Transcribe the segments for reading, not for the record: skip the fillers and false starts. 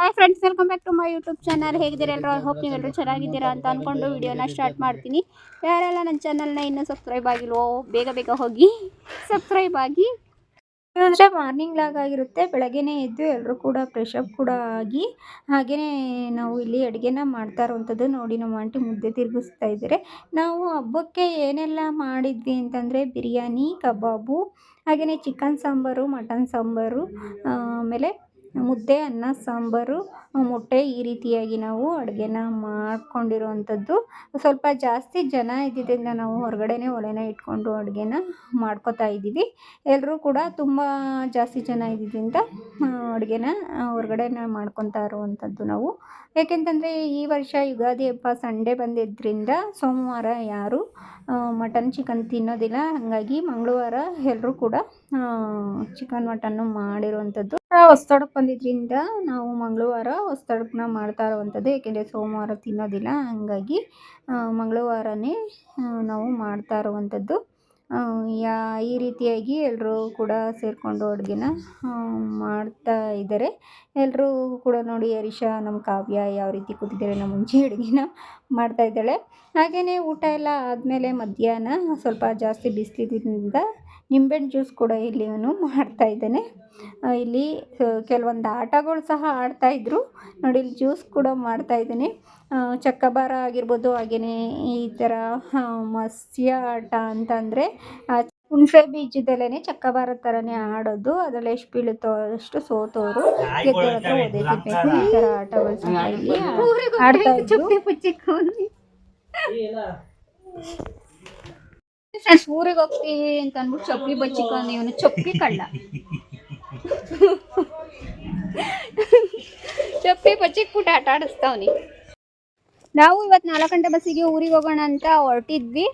Hi friends, welcome back to my YouTube channel. ಹೇಗಿದ್ದೀರಾ ಎಲ್ಲರೂ? I hope ನೀವೆಲ್ಲರೂ ಚೆನ್ನಾಗಿದ್ದೀರಾ ಅಂತ ಅಂದ್ಕೊಂಡು ವಿಡಿಯೋನ ಸ್ಟಾರ್ಟ್ ಮಾಡ್ತೀನಿ. ಯಾರೆಲ್ಲ ನನ್ನ ಚಾನಲ್ನ ಇನ್ನೂ ಸಬ್ಸ್ಕ್ರೈಬ್ ಆಗಿಲ್ವೋ ಬೇಗ ಬೇಗ ಹೋಗಿ ಸಬ್ಸ್ಕ್ರೈಬ್ ಆಗಿ. ಅಂದರೆ ಮಾರ್ನಿಂಗ್ ಲಾಗ್ ಆಗಿರುತ್ತೆ. ಬೆಳಗ್ಗೆನೇ ಎದ್ದು ಎಲ್ಲರೂ ಕೂಡ ಫ್ರೆಶ್ ಅಪ್ ಕೂಡ ಆಗಿ ಹಾಗೆಯೇ ನಾವು ಇಲ್ಲಿ ಅಡುಗೆನ ಮಾಡ್ತಾ ಇರುವಂಥದ್ದು ನೋಡಿ. ನಮ್ಮ ಆಂಟಿ ಮುದ್ದೆ ತಿರುಗಿಸ್ತಾ ಇದ್ದಾರೆ. ನಾವು ಹಬ್ಬಕ್ಕೆ ಏನೆಲ್ಲ ಮಾಡಿದ್ವಿ ಅಂತಂದರೆ ಬಿರಿಯಾನಿ, ಕಬಾಬು, ಹಾಗೆಯೇ ಚಿಕನ್ ಸಾಂಬಾರು, ಮಟನ್ ಸಾಂಬಾರು, ಆಮೇಲೆ ಮುದ್ದೆ, ಅನ್ನ, ಸಾಂಬಾರು, ಮೊಟ್ಟೆ, ಈ ರೀತಿಯಾಗಿ ನಾವು ಅಡುಗೆನ ಮಾಡ್ಕೊಂಡಿರುವಂಥದ್ದು. ಸ್ವಲ್ಪ ಜಾಸ್ತಿ ಜನ ಇದ್ದಿದ್ದರಿಂದ ನಾವು ಹೊರಗಡೆನೇ ಒಲೆನ ಇಟ್ಕೊಂಡು ಅಡುಗೆನ ಮಾಡ್ಕೋತಾ ಇದ್ದೀವಿ. ಎಲ್ಲರೂ ಕೂಡ ತುಂಬ ಜಾಸ್ತಿ ಜನ ಇದ್ದಿದ್ದರಿಂದ ಅಡುಗೆನ ಹೊರಗಡೆನೇ ಮಾಡ್ಕೊತಾ ಇರುವಂಥದ್ದು ನಾವು. ಏಕೆಂತಂದರೆ ಈ ವರ್ಷ ಯುಗಾದಿ ಹಬ್ಬ ಸಂಡೇ ಬಂದಿದ್ದರಿಂದ ಸೋಮವಾರ ಯಾರು ಮಟನ್ ಚಿಕನ್ ತಿನ್ನೋದಿಲ್ಲ. ಹಾಗಾಗಿ ಮಂಗಳವಾರ ಎಲ್ಲರೂ ಕೂಡ ಚಿಕನ್ ಮಟನ್ನು ಮಾಡಿರುವಂಥದ್ದು. ಹೊಸದಕ್ಕೆ ಬಂದಿದ್ದರಿಂದ ನಾವು ಮಂಗಳವಾರ ಹೊಸದಕ್ಕನ್ನ ಮಾಡ್ತಾ ಇರುವಂಥದ್ದು. ಏಕೆಂದರೆ ಸೋಮವಾರ ತಿನ್ನೋದಿಲ್ಲ, ಹಾಗಾಗಿ ಮಂಗಳವಾರನೇ ನಾವು ಮಾಡ್ತಾ ಇರುವಂಥದ್ದು. ಈ ರೀತಿಯಾಗಿ ಎಲ್ಲರೂ ಕೂಡ ಸೇರಿಕೊಂಡು ಅಡುಗೆನ ಮಾಡ್ತಾ ಇದ್ದಾರೆ. ಎಲ್ಲರೂ ಕೂಡ ನೋಡಿ, ಹರೀಶಾ, ನಮ್ಮ ಕಾವ್ಯ ಯಾವ ರೀತಿ ಕೂತಿದ್ದಾರೆ, ನಮ್ಮ ಮುಂಚೆ ಅಡುಗೆನ ಮಾಡ್ತಾ ಇದ್ದಾಳೆ. ಹಾಗೆಯೇ ಊಟ ಎಲ್ಲ ಆದಮೇಲೆ ಮಧ್ಯಾಹ್ನ ಸ್ವಲ್ಪ ಜಾಸ್ತಿ ಬಿಸಿಲಿದ್ದರಿಂದ ನಿಂಬೆಹಣ್ಣು ಜ್ಯೂಸ್ ಕೂಡ ಇಲ್ಲಿ ಅವನು ಮಾಡ್ತಾ ಇದ್ದಾನೆ. ಇಲ್ಲಿ ಕೆಲವೊಂದು ಆಟಗಳು ಸಹ ಆಡ್ತಾಯಿದ್ರು ನೋಡಿ. ಇಲ್ಲಿ ಜ್ಯೂಸ್ ಕೂಡ ಮಾಡ್ತಾ ಇದ್ದಾನೆ. ಚಕ್ಕಬಾರ ಆಗಿರ್ಬೋದು, ಹಾಗೆಯೇ ಈ ಥರ ಮತ್ಸ್ಯ ಆಟ ಅಂತಂದರೆ ಹುಣಸೆ ಬೀಜದಲ್ಲೇ ಚಕ್ಕಬಾರ ಥರನೇ ಆಡೋದು. ಅದರಲ್ಲಿ ಎಷ್ಟು ಬೀಳುತ್ತೋ ಅಷ್ಟು ಸೋತೋರು ಗೆದ್ದವ್ರ ಹತ್ರ ಒದೆ ತಿನ್ನಬೇಕು. ಈ ಥರ ಆಟಗಳು ಸಹ ಇಲ್ಲಿ ಆಡ್ತಾ ಇದ್ರು. ಊರಿಗೆ ಹೋಗ್ತೀವಿ ಅಂತ ಅಂದ್ಬಿಟ್ಟು ಚಪ್ಪಲಿ ಬಚ್ಚಿಕೊಂಡು ಇವನು ಚಪ್ಪಲಿ ಕಳ್ಳ ಚಪ್ಪಲಿ ಬಚ್ಚಿಕ್ಬಿಟ್ಟು ಆಟ ಆಡಿಸ್ತಾವನಿ. ನಾವು ಇವತ್ತು 4 ಗಂಟೆ ಬಸ್ಸಿಗೆ ಊರಿಗೆ ಹೋಗೋಣ ಅಂತ ಹೊರಟಿದ್ವಿ.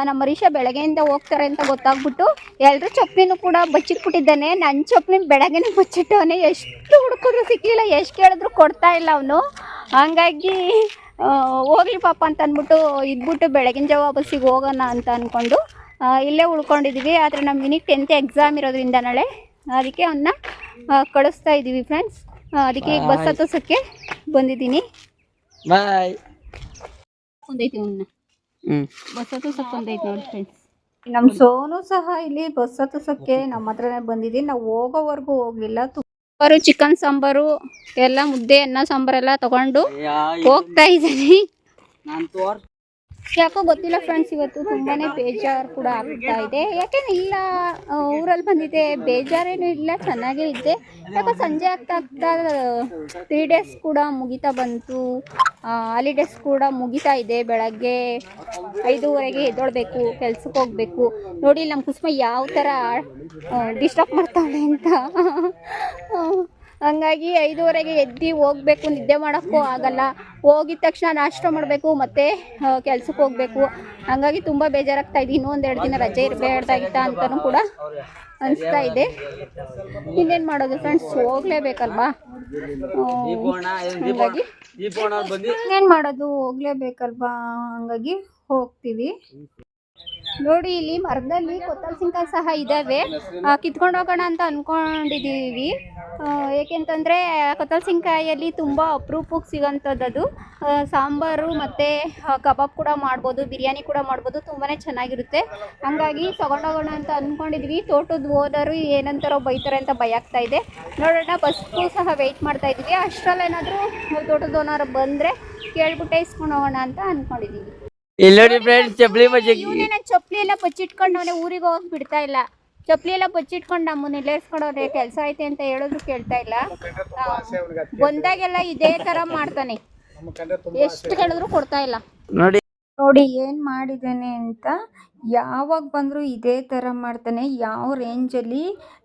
ನಮ್ಮ ಹರೀಶ ಬೆಳಗ್ಗೆಯಿಂದ ಹೋಗ್ತಾರೆ ಅಂತ ಗೊತ್ತಾಗ್ಬಿಟ್ಟು ಎಲ್ಲರೂ ಚಪ್ಪಲಿನೂ ಕೂಡ ಬಚ್ಚಿಕ್ಬಿಟ್ಟಿದ್ದಾನೆ. ನನ್ನ ಚಪ್ಪಲಿನ ಬೆಳಗ್ಗೆನೇ ಬಚ್ಚಿಟ್ಟವನೇ. ಎಷ್ಟು ಹುಡುಕಿದ್ರು ಸಿಕ್ಕಲಿಲ್ಲ, ಎಷ್ಟು ಕೇಳಿದ್ರು ಕೊಡ್ತಾ ಇಲ್ಲ ಅವನು. ಹಂಗಾಗಿ ಹೋಗ್ಲಿ ಪಾಪ ಅಂತ ಅಂದ್ಬಿಟ್ಟು ಇದ್ಬಿಟ್ಟು ಬೆಳಗಿನ ಜಾವ ಬಸ್ಸಿಗೆ ಹೋಗೋಣ ಅಂತ ಅಂದ್ಕೊಂಡು ಇಲ್ಲೇ ಉಳ್ಕೊಂಡಿದ್ದೀವಿ. ಆದರೆ ನಮ್ಮ ಮಿನಿಗೆ 10th ಎಕ್ಸಾಮ್ ಇರೋದ್ರಿಂದ ನಾಳೆ ಅದಕ್ಕೆ ಅವನ್ನ ಕಳಿಸ್ತಾ ಇದ್ದೀವಿ ಫ್ರೆಂಡ್ಸ್. ಅದಕ್ಕೆ ಈಗ ಬಸ್ ಹತ್ತೋಸಕ್ಕೆ ಬಂದಿದ್ದೀನಿ. ಬಾಯ್ ಒಂದೈತಿ ಅವನ್ನ ಬಸ್ ಹತ್ತೋಸಕ್ಕೆ ಒಂದೈತಿ ನೋಡಿ ಫ್ರೆಂಡ್ಸ್. ನಮ್ಮ ಸೋನು ಸಹ ಇಲ್ಲಿ ಬಸ್ ಹತ್ತೋಸಕ್ಕೆ ನಮ್ಮ ಹತ್ರನೇ ಬಂದಿದ್ದೀನಿ. ನಾವು ಹೋಗೋವರೆಗೂ ಹೋಗಲಿಲ್ಲ. ಸಾಂಬಾರು, ಚಿಕನ್ ಸಾಂಬಾರು ಎಲ್ಲ, ಮುದ್ದೆ, ಅನ್ನ, ಸಾಂಬಾರೆಲ್ಲ ತಗೊಂಡು ಹೋಗ್ತಾ ಇದ್ದೀನಿ. ಯಾಕೋ ಗೊತ್ತಿಲ್ಲ ಫ್ರೆಂಡ್ಸ್, ಇವತ್ತು ತುಂಬಾ ಬೇಜಾರು ಕೂಡ ಆಗ್ತಾ ಇದೆ. ಯಾಕೆಂದ್ರೆ ಇಲ್ಲ, ಊರಲ್ಲಿ ಬಂದಿದ್ದೆ, ಬೇಜಾರೇನು ಇಲ್ಲ, ಚೆನ್ನಾಗೇ ಇದ್ದೆ. ಯಾಕೋ ಸಂಜೆ ಆಗ್ತಾ 3 days ಕೂಡ ಮುಗಿತಾ ಬಂತು. ಹಾಲಿಡೇಸ್ ಕೂಡ ಮುಗಿತಾ ಇದೆ. ಬೆಳಗ್ಗೆ 5:30ಗೆ ಎದ್ದೊಳ್ಬೇಕು, ಕೆಲ್ಸಕ್ಕೆ ಹೋಗಬೇಕು. ನೋಡಿ ನಮ್ಮ ಕುಸುಮ ಯಾವ ಥರ ಡಿಸ್ಟರ್ಬ್ ಮಾಡ್ತಾಳೆ ಅಂತ. ಹಂಗಾಗಿ 5:30ಗೆ ಎದ್ದು ಹೋಗಬೇಕು. ನಿದ್ದೆ ಮಾಡೋಕ್ಕೂ ಆಗಲ್ಲ. ಹೋಗಿದ ತಕ್ಷಣ ನಾಷ್ಟ ಮಾಡಬೇಕು, ಮತ್ತು ಕೆಲ್ಸಕ್ಕೆ ಹೋಗಬೇಕು. ಹಂಗಾಗಿ ತುಂಬ ಬೇಜಾರಾಗ್ತಾ ಇದೆ. ಇನ್ನೂ 1-2 ದಿನ ರಜೆ ಇರಬೇಡ್ದಾಗಿತ್ತ ಅಂತಲೂ ಕೂಡ ಅನಿಸ್ತಾ ಇದೆ. ಇನ್ನೇನು ಮಾಡೋದು ಫ್ರೆಂಡ್ಸ್, ಹೋಗಲೇಬೇಕಲ್ವಾ. ಹಂಗಾಗಿ ಇನ್ನೇನು ಮಾಡೋದು, ಹೋಗಲೇಬೇಕಲ್ವಾ. ಹಂಗಾಗಿ ಹೋಗ್ತೀವಿ. ನೋಡಿ, ಇಲ್ಲಿ ಮರದಲ್ಲಿ ಕೊತ್ತಂಬರಿಕಾಯಿ ಸಹ ಇದ್ದಾವೆ. ಕಿತ್ಕೊಂಡು ಹೋಗೋಣ ಅಂತ ಅಂದ್ಕೊಂಡಿದ್ದೀವಿ. ಏಕೆಂತಂದರೆ ಕೊತ್ತಂಬರಿಕಾಯಲ್ಲಿ ತುಂಬ ಅಪರೂಪಕ್ಕೆ ಸಿಗೋಂಥದ್ದು. ಸಾಂಬಾರು ಮತ್ತು ಕಬಾಬ್ ಕೂಡ ಮಾಡ್ಬೋದು, ಬಿರಿಯಾನಿ ಕೂಡ ಮಾಡ್ಬೋದು. ತುಂಬಾ ಚೆನ್ನಾಗಿರುತ್ತೆ. ಹಾಗಾಗಿ ತೊಗೊಂಡೋಗೋಣ ಅಂತ ಅಂದ್ಕೊಂಡಿದ್ವಿ. ತೋಟದ ಓನರು ಏನಂತಾರೋ ಬೈತಾರೆ ಅಂತ ಭಯ ಆಗ್ತಾ ಇದೆ. ನೋಡೋಣ, ಬಸ್ಗೂ ಸಹ ವೆಯ್ಟ್ ಮಾಡ್ತಾ ಇದ್ದೀವಿ. ಅಷ್ಟರಲ್ಲೇನಾದರೂ ತೋಟದ ಓನರ್ ಬಂದರೆ ಕೇಳ್ಬಿಟ್ಟೆ ಇಸ್ಕೊಂಡು ಹೋಗೋಣ ಅಂತ ಅಂದ್ಕೊಂಡಿದ್ದೀವಿ. ಚಪ್ಪಲಿ ಎಲ್ಲ ಬಚ್ಚಿಟ್ಕೊಂಡು ಅವನೇ ಊರಿಗೆ ಹೋಗಕ್ಕೆ ಬಿಡ್ತಾ ಇಲ್ಲ. ಚಪ್ಪಲಿ ಎಲ್ಲ ಬಚ್ಚಿಟ್ಕೊಂಡು ನಮ್ಮನ್ನ ನಿಲ್ಲಿಸ್ಕೊಂಡವ್ರೆ. ಕೆಲಸ ಐತೆ ಅಂತ ಹೇಳಿದ್ರು ಕೇಳ್ತಾ ಇಲ್ಲ. ಬಂದಾಗೆಲ್ಲ ಇದೇ ಥರ ಮಾಡ್ತಾನೆ, ಎಷ್ಟು ಹೇಳಿದ್ರು ಕೊಡ್ತಾ ಇಲ್ಲ. ನೋಡಿ ಏನು ಮಾಡಿದ್ದಾನೆ ಅಂತ. ಯಾವಾಗ ಬಂದರೂ ಇದೇ ಥರ ಮಾಡ್ತಾನೆ. ಯಾವ ರೇಂಜಲ್ಲಿ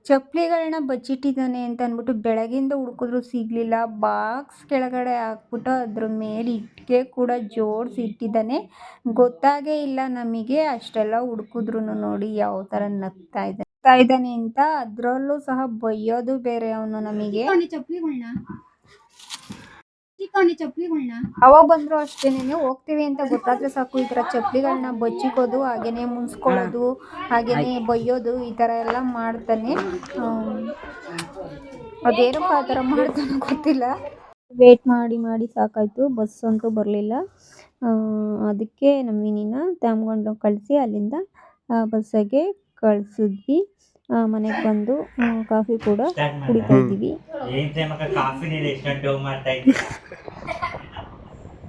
ಚಪ್ಪಲಿಗಳನ್ನ ಬಚ್ಚಿಟ್ಟಿದ್ದಾನೆ ಅಂತ ಅಂದ್ಬಿಟ್ಟು ಬೆಳಗಿಂದ ಹುಡುಕಿದ್ರು ಸಿಗಲಿಲ್ಲ. ಬಾಕ್ಸ್ ಕೆಳಗಡೆ ಹಾಕ್ಬಿಟ್ಟು ಅದ್ರ ಮೇಲೆ ಇಟ್ಟಿಗೆ ಕೂಡ ಜೋಡಿಸಿ ಇಟ್ಟಿದ್ದಾನೆ. ಗೊತ್ತಾಗೇ ಇಲ್ಲ ನಮಗೆ. ಅಷ್ಟೆಲ್ಲ ಹುಡುಕಿದ್ರು ನೋಡಿ ಯಾವ ಥರ ನಗ್ತಾ ಇದ್ದಾನೆ ಅಂತ. ಅದರಲ್ಲೂ ಸಹ ಬೈಯೋದು ಬೇರೆ ಅವನು ನಮಗೆ. ಅವಾಗ ಬಂದ್ರು ಅಷ್ಟೇನೆ, ಹೋಗ್ತೀವಿ ಅಂತ ಗೊತ್ತಾದ್ರೆ ಸಾಕು ಈ ಥರ ಚಪ್ಪಲಿಗಳನ್ನ ಬಚ್ಚಿಕೋದು, ಹಾಗೇನೆ ಮುನ್ಸ್ಕೊಳ್ಳೋದು, ಹಾಗೇನೆ ಬೈಯೋದು, ಈ ಥರ ಎಲ್ಲ ಮಾಡ್ತಾನೆ. ಅದೇನಪ್ಪ ಆ ಥರ ಮಾಡ್ತಾನೆ ಗೊತ್ತಿಲ್ಲ. ವೇಟ್ ಮಾಡಿ ಮಾಡಿ ಸಾಕಾಯಿತು, ಬಸ್ ಅಂತೂ ಬರಲಿಲ್ಲ. ಅದಕ್ಕೆ ನಮ್ಮ ಮಿನಿನ ತಗೊಂಡು ಕಳಿಸಿ ಅಲ್ಲಿಂದ ಬಸ್ಸಾಗೆ ಕಳಿಸಿದ್ವಿ. ಮನೆಗೆ ಬಂದು ಕಾಫಿ ಕೂಡ ಕುಡಿತಾ ಇದ್ದೀವಿ.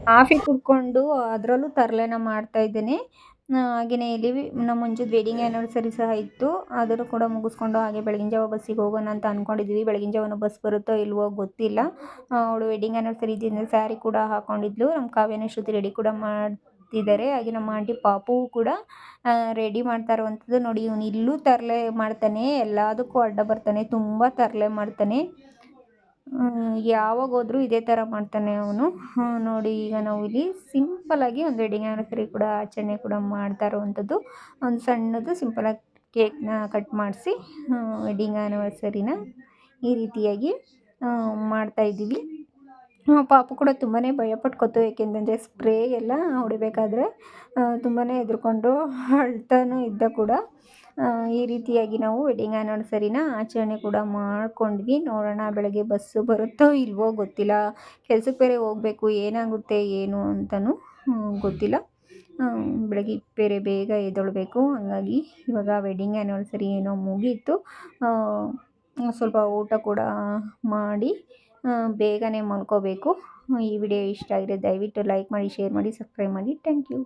ಕಾಫಿ ಕುಡ್ಕೊಂಡು ಅದರಲ್ಲೂ ತರಲೆನ ಮಾಡ್ತಾ ಇದ್ದೇನೆ. ಹಾಗೆಯೇ ಇಲ್ಲಿ ನಮ್ಮ ಮಂಜುದು ವೆಡ್ಡಿಂಗ್ ಆ್ಯನಿವರ್ಸರಿ ಸಹ ಇತ್ತು. ಅದನ್ನು ಕೂಡ ಮುಗಿಸ್ಕೊಂಡು ಹಾಗೆ ಬೆಳಗಿನ ಜಾವ ಬಸ್ಸಿಗೆ ಹೋಗೋಣ ಅಂತ ಅಂದ್ಕೊಂಡಿದ್ವಿ. ಬೆಳಗಿನ ಜಾವನ ಬಸ್ ಬರುತ್ತೋ ಇಲ್ವೋ ಗೊತ್ತಿಲ್ಲ. ಅವಳು ವೆಡ್ಡಿಂಗ್ ಆ್ಯನಿವರ್ಸರಿ ಇದ್ದಿಂದ ಸ್ಯಾರಿ ಕೂಡ ಹಾಕ್ಕೊಂಡಿದ್ಲು. ನಮ್ಮ ಕಾವ್ಯನ ಶ್ರುತಿ ರೆಡಿ ಕೂಡ ಮಾಡ್ತಿದ್ದಾರೆ. ಹಾಗೆ ನಮ್ಮ ಆಂಟಿ ಪಾಪು ಕೂಡ ರೆಡಿ ಮಾಡ್ತಾ ಇರುವಂಥದ್ದು. ನೋಡಿ, ಇವನು ಇಲ್ಲೂ ತರಲೆ ಮಾಡ್ತಾನೆ, ಎಲ್ಲದಕ್ಕೂ ಅಡ್ಡ ಬರ್ತಾನೆ, ತುಂಬ ತರಲೆ ಮಾಡ್ತಾನೆ. ಯಾವಾಗ ಹೋದ್ರೂ ಇದೇ ಥರ ಮಾಡ್ತಾನೆ ಅವನು. ನೋಡಿ, ಈಗ ನಾವು ಇಲ್ಲಿ ಸಿಂಪಲ್ಲಾಗಿ ಒಂದು ವೆಡ್ಡಿಂಗ್ ಆ್ಯನಿವರ್ಸರಿ ಕೂಡ ಆಚರಣೆ ಕೂಡ ಮಾಡ್ತಾ ಇರುವಂಥದ್ದು. ಒಂದು ಸಣ್ಣದು ಸಿಂಪಲಾಗಿ ಕೇಕ್ನ ಕಟ್ ಮಾಡಿಸಿ ವೆಡ್ಡಿಂಗ್ ಆ್ಯನಿವರ್ಸರಿನ ಈ ರೀತಿಯಾಗಿ ಮಾಡ್ತಾ ಇದ್ದೀವಿ. ಪಾಪು ಕೂಡ ತುಂಬಾ ಭಯಪಟ್ಕೊತು. ಏಕೆಂದರೆ ಸ್ಪ್ರೇ ಎಲ್ಲ ಹೊಡಿಬೇಕಾದ್ರೆ ತುಂಬಾ ಹೆದರ್ಕೊಂಡು ಅಳ್ತಾನೂ ಇದ್ದ ಕೂಡ. ಈ ರೀತಿಯಾಗಿ ನಾವು ವೆಡ್ಡಿಂಗ್ ಆ್ಯನಿವರ್ಸರಿನ ಆಚರಣೆ ಕೂಡ ಮಾಡ್ಕೊಂಡ್ವಿ. ನೋಡೋಣ ಬೆಳಗ್ಗೆ ಬಸ್ಸು ಬರುತ್ತೋ ಇಲ್ವೋ ಗೊತ್ತಿಲ್ಲ. ಕೆಲ್ಸಕ್ಕೆ ಬೇರೆ ಹೋಗಬೇಕು, ಏನಾಗುತ್ತೆ ಏನು ಅಂತಲೂ ಗೊತ್ತಿಲ್ಲ. ಬೆಳಗ್ಗೆ ಬೇರೆ ಬೇಗ ಎದ್ದೇಳಬೇಕು. ಹಾಗಾಗಿ ಇವಾಗ ವೆಡ್ಡಿಂಗ್ ಆ್ಯನಿವರ್ಸರಿ ಏನೋ ಮುಗೀತು. ಸ್ವಲ್ಪ ಊಟ ಕೂಡ ಮಾಡಿ ಬೇಗನೆ ಮಲ್ಕೋಬೇಕು. ಈ ವಿಡಿಯೋ ಇಷ್ಟ ಆಗಿದ್ರೆ ದಯವಿಟ್ಟು ಲೈಕ್ ಮಾಡಿ, ಶೇರ್ ಮಾಡಿ, ಸಬ್ಸ್ಕ್ರೈಬ್ ಮಾಡಿ. Thank you.